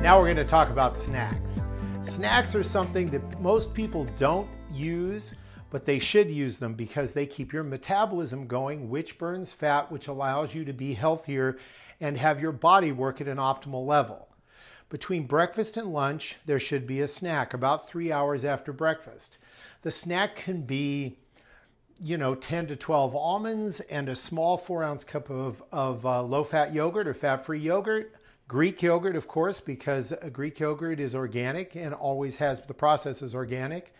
Now we're going to talk about snacks. Snacks are something that most people don't use, but they should use them because they keep your metabolism going, which burns fat, which allows you to be healthier and have your body work at an optimal level. Between breakfast and lunch, there should be a snack about 3 hours after breakfast. The snack can be 10 to 12 almonds and a small 4-ounce cup of low-fat yogurt or fat-free yogurt. Greek yogurt, of course, because Greek yogurt is organic and always has the process is organic.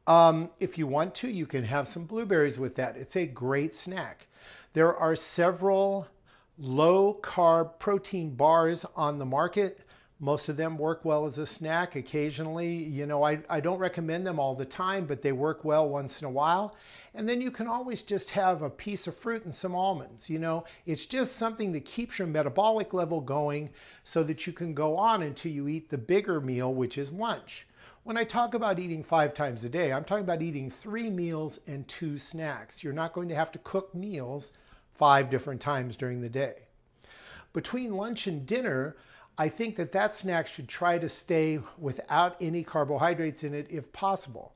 If you want to, you can have some blueberries with that. It's a great snack. There are several low-carb protein bars on the market. Most of them work well as a snack. Occasionally, I don't recommend them all the time, but they work well once in a while. And then you can always just have a piece of fruit and some almonds. It's just something that keeps your metabolic level going so that you can go on until you eat the bigger meal, which is lunch. When I talk about eating 5 times a day, I'm talking about eating 3 meals and 2 snacks. You're not going to have to cook meals 5 different times during the day. Between lunch and dinner, I think that snack should try to stay without any carbohydrates in it if possible.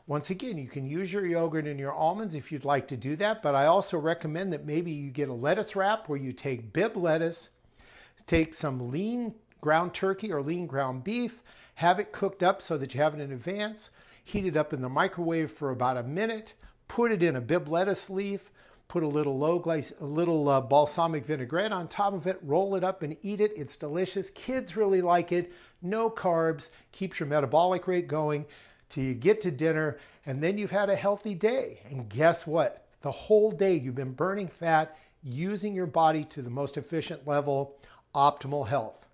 Once again, you can use your yogurt and your almonds if you'd like to do that, but I also recommend that maybe you get a lettuce wrap where you take Bibb lettuce, take some lean ground turkey or lean ground beef, have it cooked up so that you have it in advance, heat it up in the microwave for about a minute, put it in a Bibb lettuce leaf, put a little balsamic vinaigrette on top of it, roll it up and eat it. It's delicious. Kids really like it. No carbs, keeps your metabolic rate going till you get to dinner, and then you've had a healthy day. And guess what? The whole day you've been burning fat, using your body to the most efficient level, optimal health.